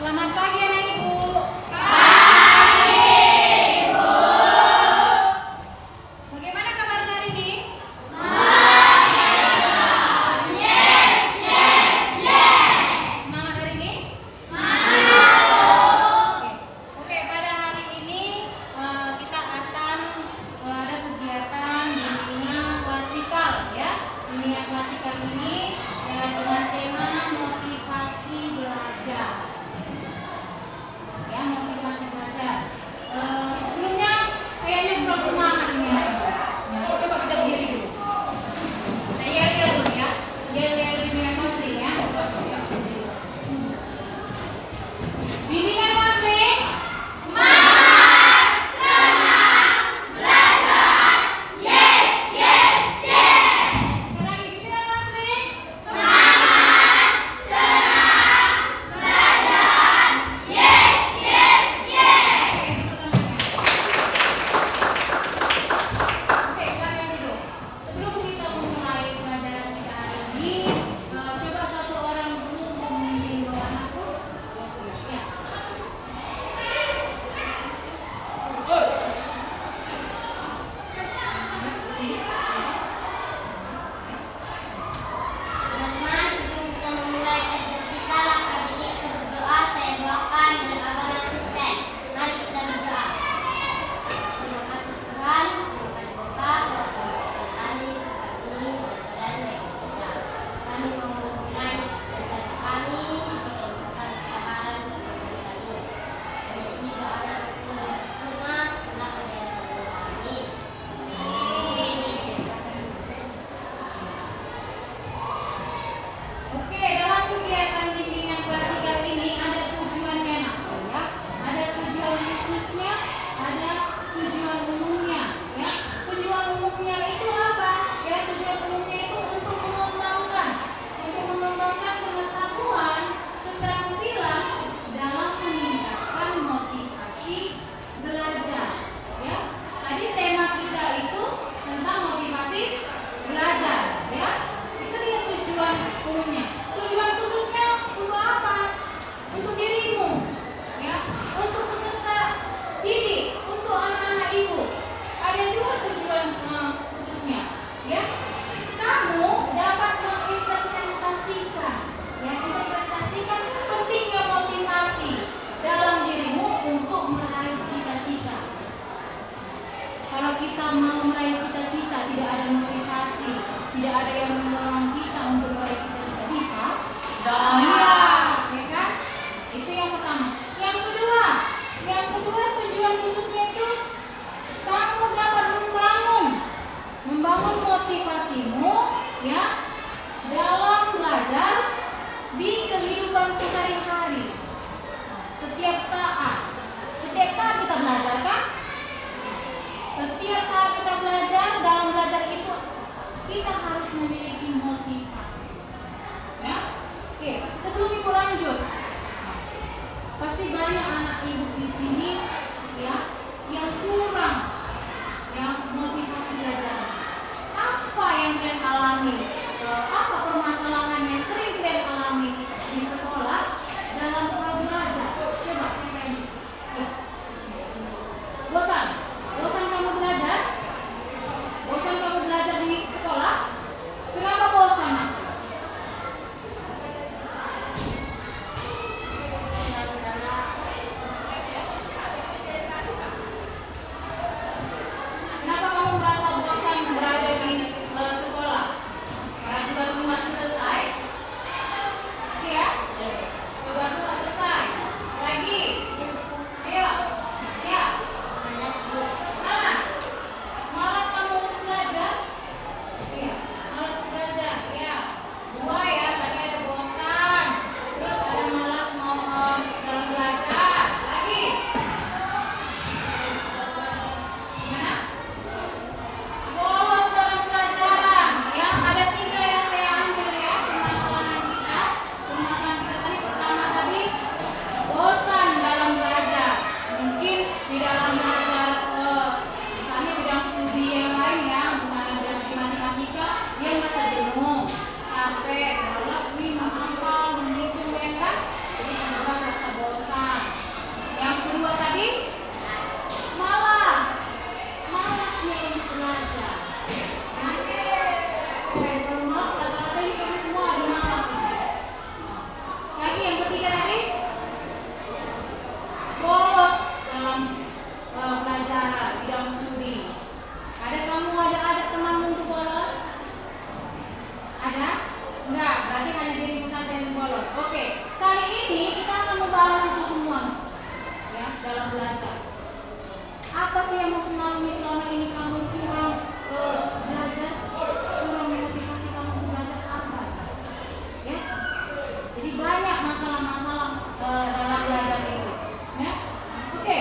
Selamat pagi anak ibu. Bagaimana kabarnya hari ini? Semangat hari ini? Oke, pada hari ini kita akan ada kegiatan bimbingan klasikal ya. Bimbingan klasikal ini dengan tema motivasi belajar. Ya, motivasi belajar. Sebelumnya kayaknya belum semangat ini ya. Coba kita berdiri dulu. Kita yel-yel dulu ya. Yel-yel bimbingan konseling ya. Bimbingan konseling. Sekali lagi, bimbingan konseling. Oke, kalian duduk. Sebelum kita memulai pelajaran kita hari ini, coba satu orang dulu mau memimpin dua anakku. Ya. Sini. Teman-teman, sebelum kita memulai kajian kita, langkah ini kita berdoa. Saya doakan dengan agama Kristen. Mari kita berdoa. Terima kasih Tuhan, terima kasih Bapa, telah memberkati kami pagi ini dalam keadaan baik saja. Kami mau memulai belajar kami dengan bukan kesabaran dan belajar kami. Hanya ini doa anak Tuhan setengah, anak kalian berdoa kami. Oke, dalam kegiatan bimbingan klasikal ini ada tujuannya nak, ya. Ada tujuan khususnya, ada tujuan umumnya, ya. Tujuan umumnya itu apa? Ya, tujuan umumnya itu untuk mengembangkan pengetahuan, keterampilan dalam meningkatkan motivasi belajar, ya. Tadi tema kita itu tentang motivasi belajar, ya. Itu dia tujuan umumnya. Tujuan khususnya untuk apa? Untuk dirimu, ya. Untuk peserta didik, untuk anak-anak ibu. Ada dua tujuan khususnya, ya. Kamu dapat menginterpretasikan, ya, interpretasikan pentingnya motivasi dalam dirimu untuk meraih cita-cita. Kalau kita mau meraih cita-cita, tidak ada motivasi, tidak ada yang mendorong kita untuk meraih cita-cita, bisa? Iya, ya kan? Itu yang pertama. Yang kedua tujuan khususnya itu kamu dapat membangun motivasimu, ya, dalam belajar di kehidupan sehari-hari. Setiap saat kita belajar kan? Setiap saat kita belajar, dalam belajar itu kita harus memiliki motivasi. Ya? Oke, sebelum ibu lanjut, pasti banyak anak ibu di sini, ya, yang kurang, ya, motivasi belajar. Apa yang kalian alami? Apa permasalahan yang sering kalian alami di sekolah dalam hal belajar? Coba siapa yang bisa? Ya. Bosan kamu belajar? Bosan kamu belajar di sekolah? Kenapa bosan? Kenapa kamu merasa bosan berada di sekolah? Karena tugas belum selesai? dalam belajar? Apa sih yang mempengaruhi selama ini kamu kurang belajar, kurang memotivasi kamu untuk belajar apa? Ya, jadi banyak masalah-masalah dalam belajar itu. Ya, oke.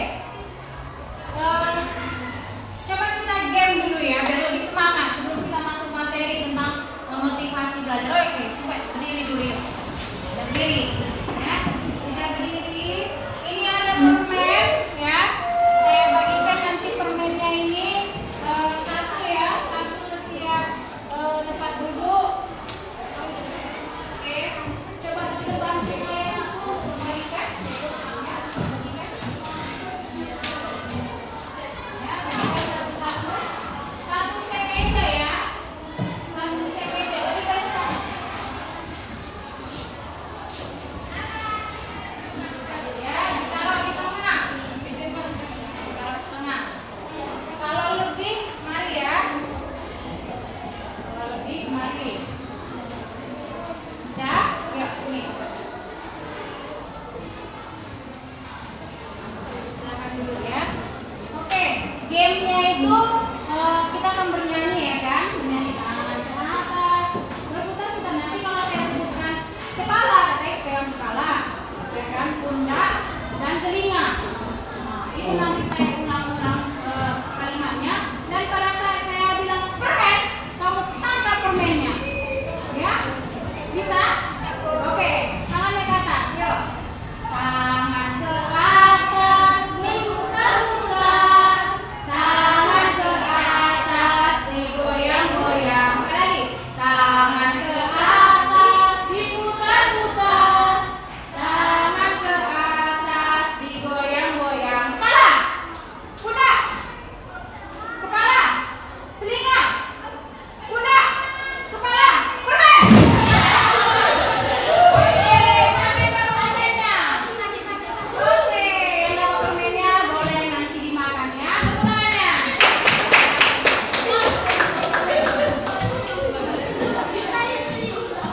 Coba kita game dulu ya, biar lebih semangat sebelum kita masuk materi tentang motivasi belajar. Oke, coba berdiri dulu ya. Berdiri, ya. Kita berdiri. Ini ada permen, ya. Saya bagikan nanti permennya ini satu ya, satu setiap tempat duduk. Oke, coba dulu bantu saya aku bagikan. Ya, bagikan. Ya, bagikan satu-satu. Satu step meja ya. Satu step meja. Bagikan satu. Ya, ditaruh di tengah. Ditaruh di tengah. Kalau lebih, mari ya. Kalau lebih, mari. Dah, ya ini. Silakan dulu ya. Oke, gamenya itu kita akan bernyanyi ya kan, bernyanyi tangan ke atas, berputar-putar. Nanti kalau saya sebutkan kepala, katanya pegang kepala, ya kan, pundak dan telinga. Nah, itu nanti saya ulang-ulang kalimatnya. Dan pada saat saya bilang permen, kamu tangkap permennya, ya? Bisa? Oke, tangannya ke atas, yuk. Tangan ke atas, diputar-putar. Tangan ke atas, digoyang-goyang. Sekali lagi. Tangan ke atas, diputar-putar. Tangan ke atas, digoyang-goyang. Kepala, pundak, kepala, telinga, pundak, kepala, permen. Oke, yang dapat permennya boleh nanti dimakan ya. Tepuk tangannya.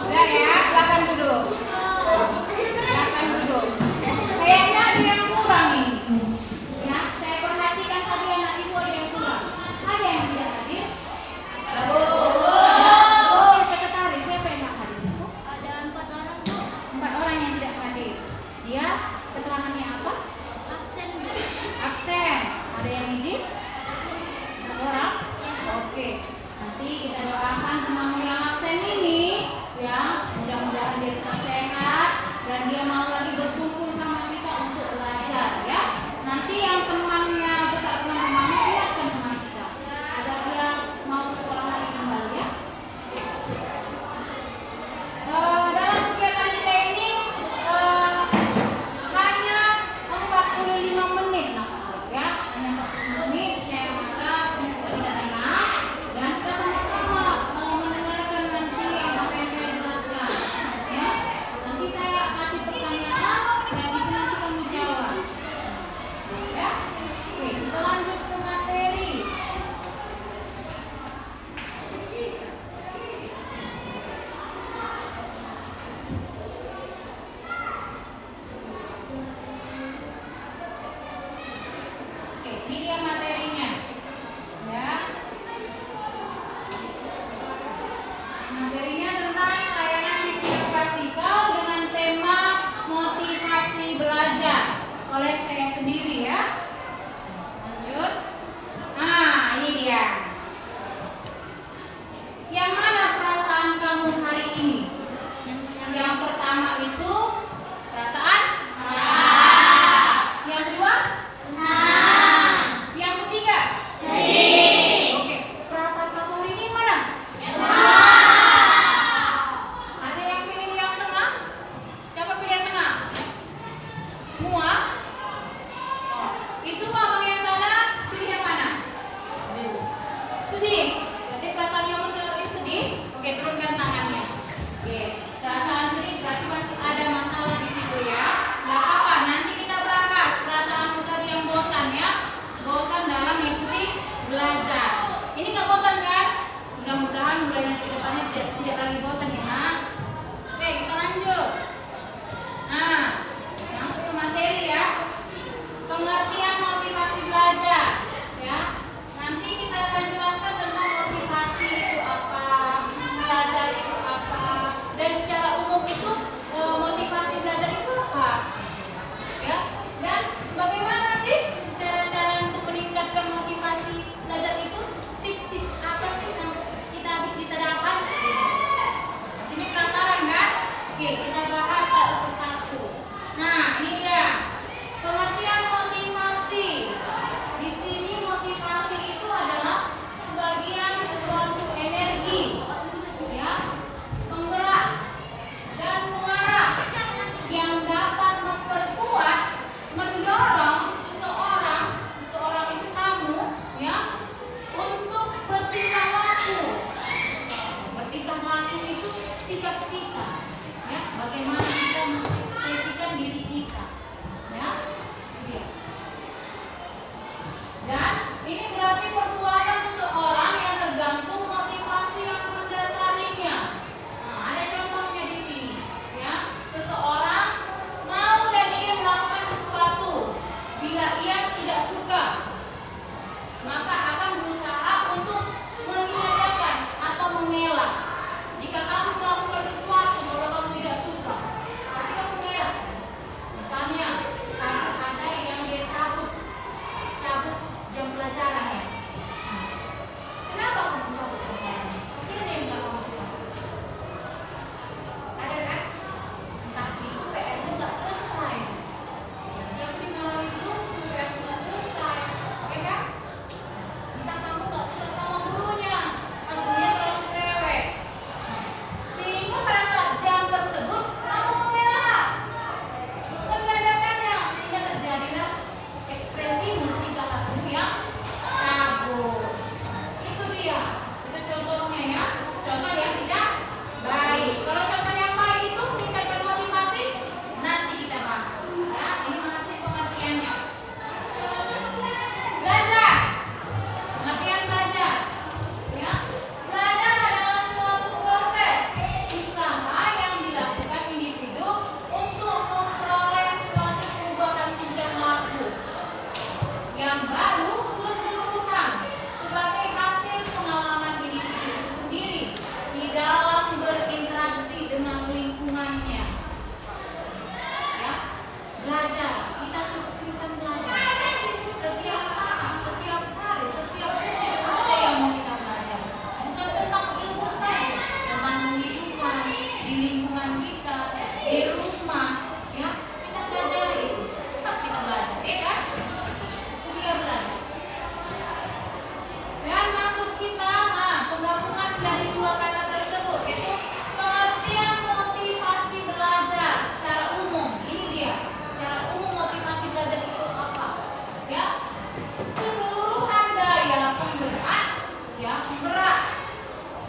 Udah ya, silakan duduk. Silakan duduk. Kayaknya ada yang kurang nih. Ya, saya perhatikan tadi anak ibu ada yang kurang. Ada yang tidak hadir? Oh, sekretaris siapa yang tidak hadir? Ada 4 orang, Bu. 4 orang yang tidak hadir. Dia keterangannya apa? Absen. Absen. Ada yang izin? 1 orang? Oke. Nanti kita doakan teman yang absen ini ya, mudah-mudahan dia tetap sehat dan dia mau lagi berkumpul sama kita untuk belajar ya. Nanti yang temannya tetap pulang rumahnya lihatkan teman kita agar dia mau ke sekolah lagi kembali ya. Dalam kegiatan kita ini hanya 45 menit ya, hanya 45 menit. Saya harap tidak enak dan kita sama-sama mendengarkan nanti apa yang saya jelaskan ya. Nanti saya kasih pertanyaan dan itu nanti kamu jawab ya. Oke, kita lanjut ke materi. Oke, ini dia materinya. Ya. Materinya tentang layanan bimbingan klasikal dengan tema motivasi belajar oleh saya sendiri ya. Lanjut. Nah, ini dia. Yang mana perasaan kamu hari ini? Yang pertama itu perasaan? Yang kedua? Yang ketiga? Oke, perasaan kamu hari ini mana? Ada yang pilih yang tengah? Siapa pilih yang tengah? Semua? Oh, itu abang yang sana pilih yang mana? Sedih. Berarti perasaan kamu sekarang ini sedih? Oke, turunkan tangannya. Oke, perasaan sedih berarti masih ada masalah. di rumah, ya kita pelajari, tetap kita belajar, ya kan? Itu dia belajar. Dan maksud kita, penggabungan dari dua kata tersebut itu pengertian motivasi belajar secara umum. Ini dia, secara umum motivasi belajar itu apa? Ya, keseluruhan daya penggerak, ya penggerak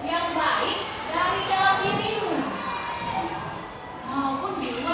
yang baik dari dalam dirimu maupun di luar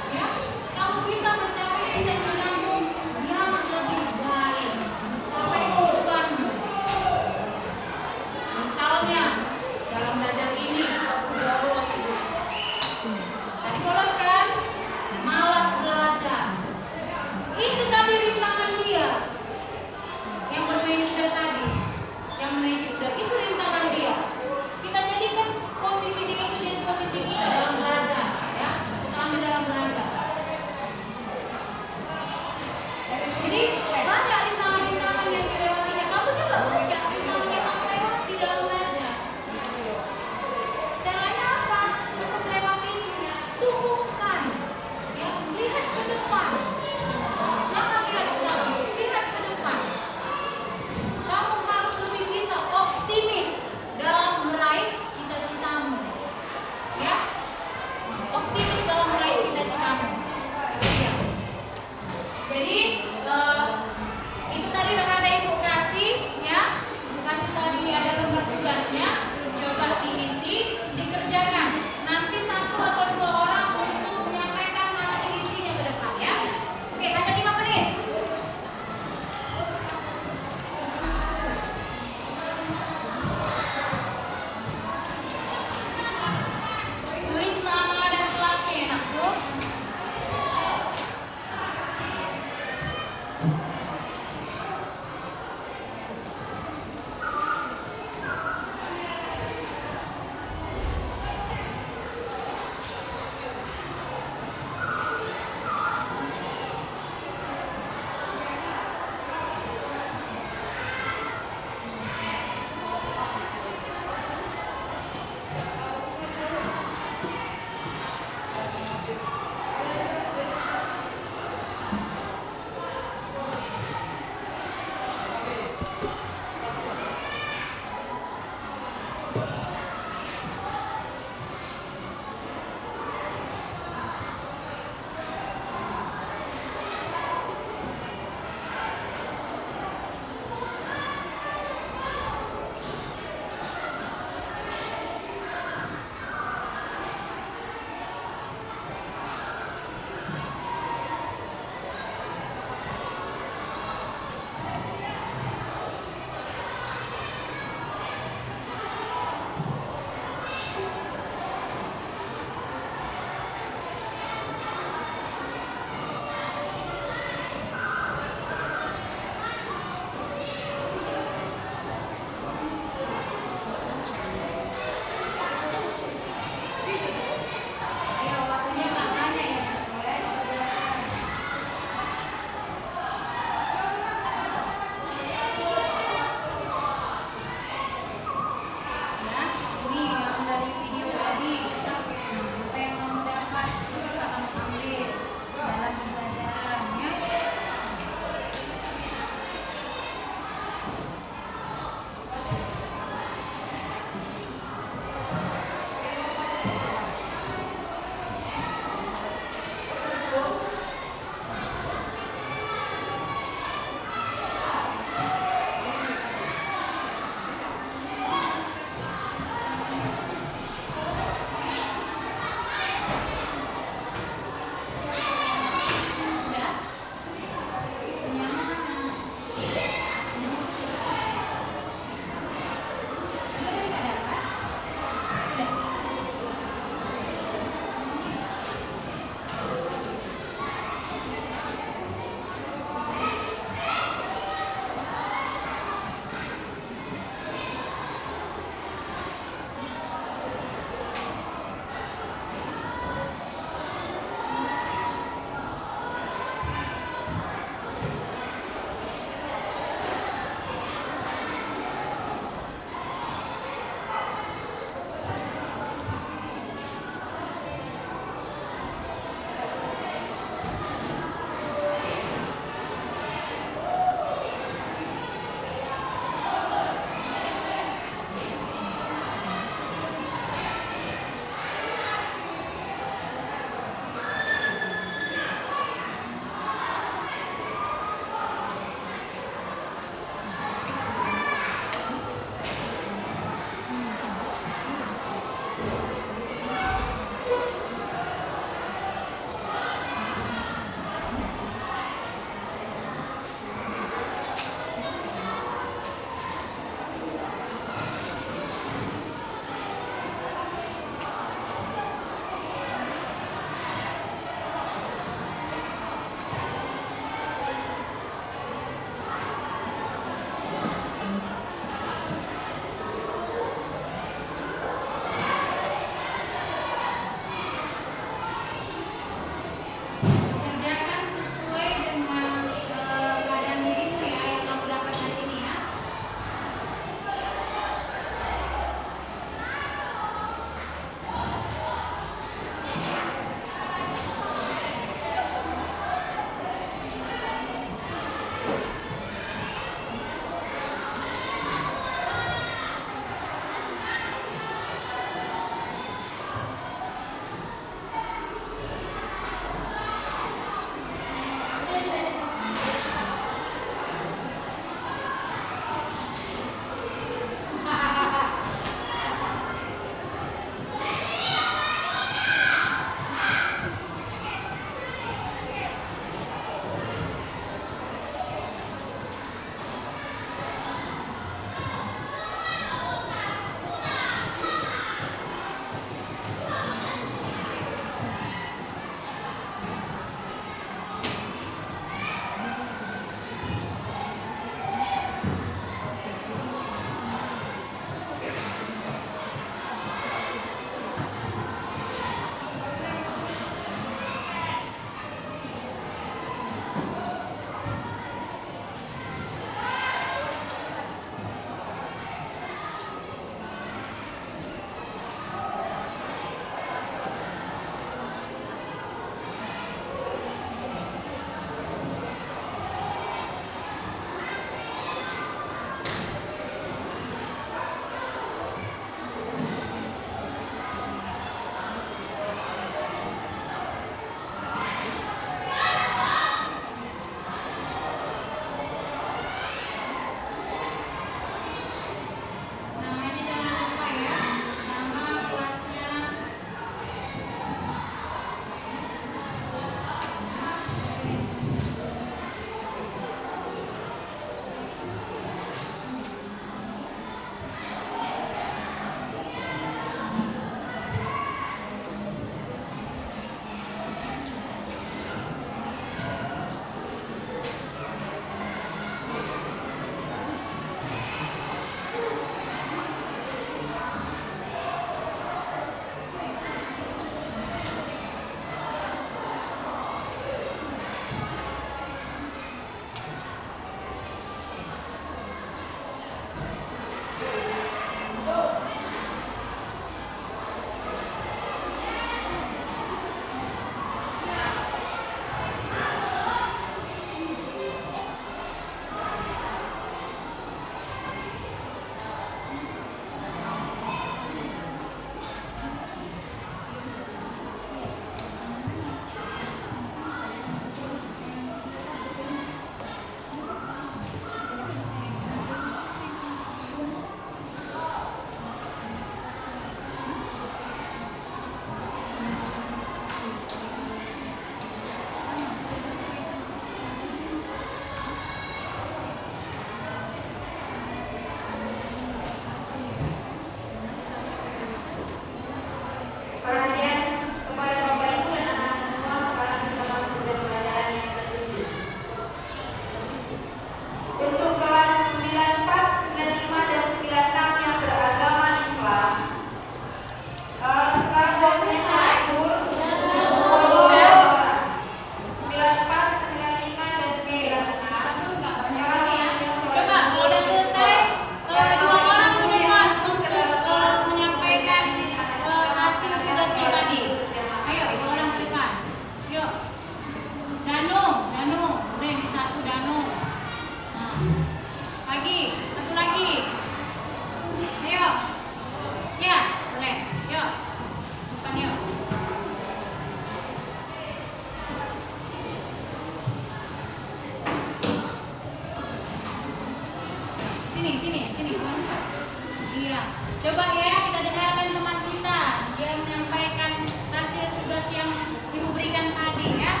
Iya. Coba ya kita dengarkan teman kita. Dia menyampaikan hasil tugas yang ibu berikan tadi ya.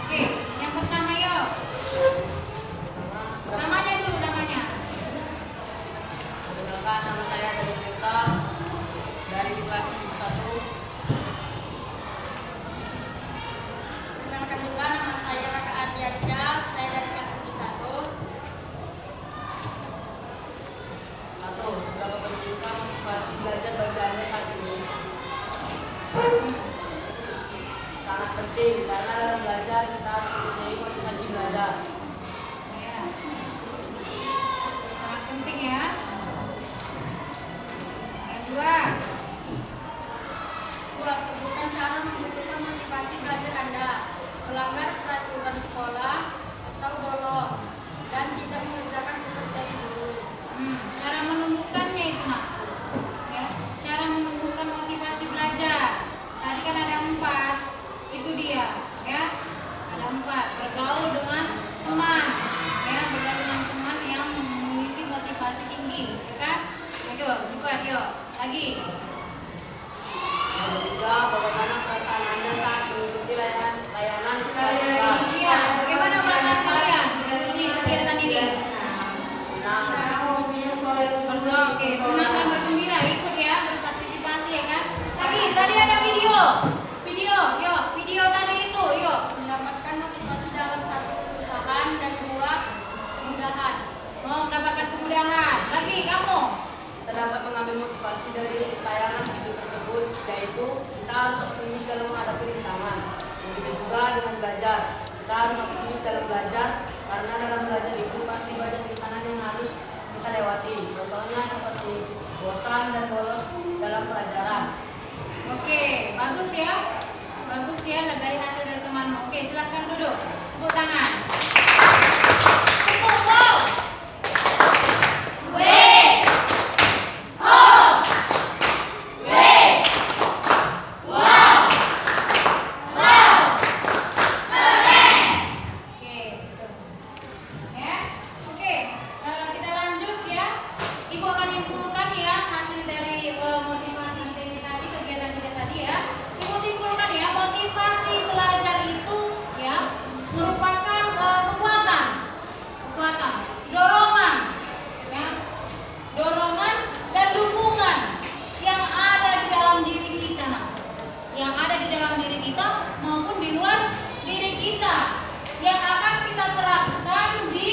Oke, yang pertama yuk. Namanya dulu namanya. Perkenalkan, nama saya dari Prita dari kelas 1. Perkenalkan juga nama saya Raka Ardiansyah, saya dari kelas 1. Atau seberapa pentingkah motivasi belajar bagi Anda saat ini? Sangat penting karena dalam belajar kita harus mempunyai motivasi belajar. Ya. Sangat penting ya. Yang dua. Dua, sebutkan cara membutuhkan motivasi belajar Anda. Melanggar peraturan sekolah atau bolos dan tidak mengerjakan tugas dari guru. Cara menumbuhkannya itu nak. Ya, cara menumbuhkan motivasi belajar. Tadi kan ada 4. Itu dia, ya. Ada 4. Bergaul dengan teman, ya. Bergaul dengan teman yang memiliki motivasi tinggi, ya kan? Ayo, cepat yuk. Lagi. Yang ketiga, bagaimana perasaan Anda saat mengikuti layanan kelas? Iya, bagaimana perasaan kalian mengikuti kegiatan ini? Senang. Oke, senang dan bergembira ikut ya, berpartisipasi ya kan? Lagi, tadi ada video. Yuk, video tadi itu, yuk. Mendapatkan motivasi dalam satu kesusahan dan 2 kemudahan. Oh, mendapatkan kemudahan. Lagi kamu. Kita dapat mengambil motivasi dari tayangan video tersebut, yaitu kita harus optimis dalam menghadapi rintangan. Begitu juga dengan belajar. Kita harus optimis dalam belajar, karena dalam belajar itu pasti banyak rintangan yang harus kita lewati. Contohnya seperti bosan dan bolos dalam pelajaran. Oke, bagus ya. Bagus ya dari hasil dari temanmu. Oke, silahkan duduk. Tepuk tangan. Tepuk, wow. Kita lanjut ya. Ibu akan simpulkan ya hasil dari motivasi kita ini tadi, kegiatan kita tadi ya. Ibu simpulkan ya, motivasi belajar itu ya merupakan kekuatan, dorongan, ya, dorongan dan dukungan yang ada di dalam diri kita, yang ada di dalam diri kita maupun di luar diri kita, yang akan kita terapkan di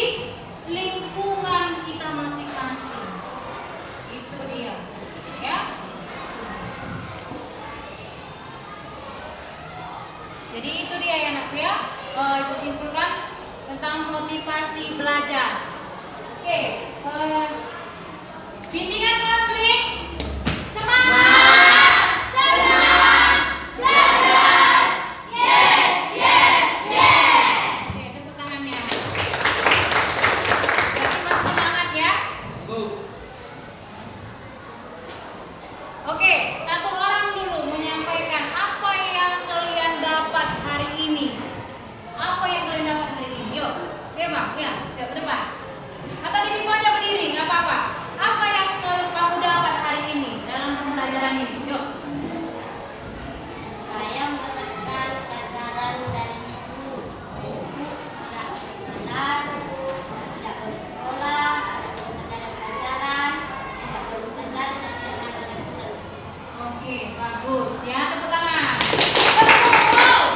lingkungan kita masing-masing. Itu dia, ya. Jadi itu dia ya anakku ya. Ibu simpulkan tentang motivasi belajar. Oke, bimbingan kelas link. Semangat! Senang! Belajar! Yes! Oke, tepuk tangannya. Berarti masih semangat ya? Oke, satu orang dulu menyampaikan apa yang kalian dapat hari ini. Apa yang kalian dapat hari ini? Yuk, oke bang, ya, yuk ke depan. Atau di situ aja berdiri, nggak apa-apa. Apa yang kamu dapat hari ini dalam pembelajaran ini? Yuk. Saya mendapatkan pelajaran dari ibu. Ibu tidak malas, tidak boleh sekolah, tidak boleh dalam pelajaran, tidak boleh belajar dan tidak melanggar aturan. Oke, bagus ya. Tepuk tangan. Tepuk.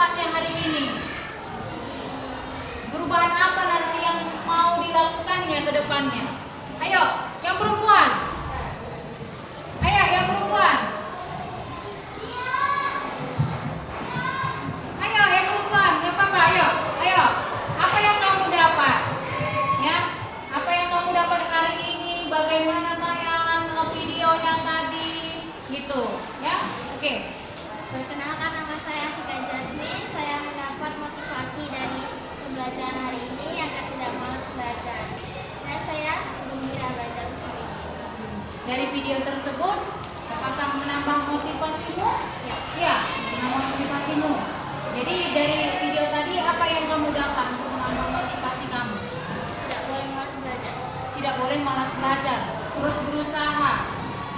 pendapatnya hari ini? Perubahan apa nanti yang mau dilakukannya ke depannya? Ayo, yang perempuan. Ayo, yang perempuan. Ayo, yang perempuan. Yang papa, ayo. Ayo. Apa yang kamu dapat? Ya. Apa yang kamu dapat hari ini? Bagaimana tayangan videonya tadi? Gitu, ya. Oke. Perkenalkan, nama saya Tika Jasmine. Saya mendapat motivasi dari pembelajaran hari ini agar tidak malas belajar. Dan saya gembira belajar. Dari video tersebut, apakah menambah motivasimu? Ya. Ya, menambah motivasimu. Jadi dari video tadi apa yang kamu dapat untuk menambah motivasi kamu? Tidak boleh malas belajar. Tidak boleh malas belajar, terus berusaha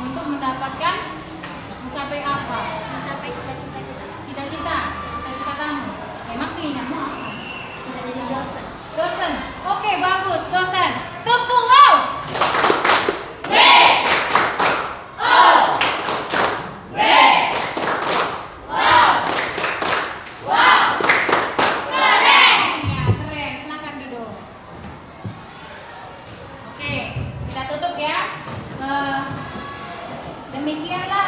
untuk mendapatkan mencapai apa? Mencapai cita-cita kita. Cita-cita kamu. Memang keinginanmu apa? Tidak jadi dosen. Dosen. Oke, bagus, dosen. Tepuk wow. Ya, keren. Silakan duduk. Oke, kita tutup ya. Demikianlah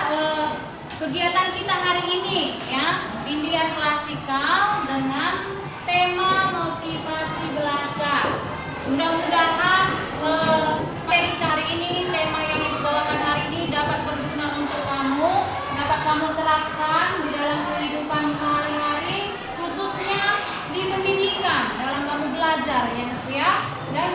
kegiatan kita hari ini ya, bimbingan klasikal dengan tema motivasi belajar. Mudah-mudahan materi kita hari ini, tema yang ibu bawakan hari ini dapat berguna untuk kamu, dapat kamu terapkan di dalam kehidupan sehari-hari, khususnya di pendidikan dalam kamu belajar ya, dan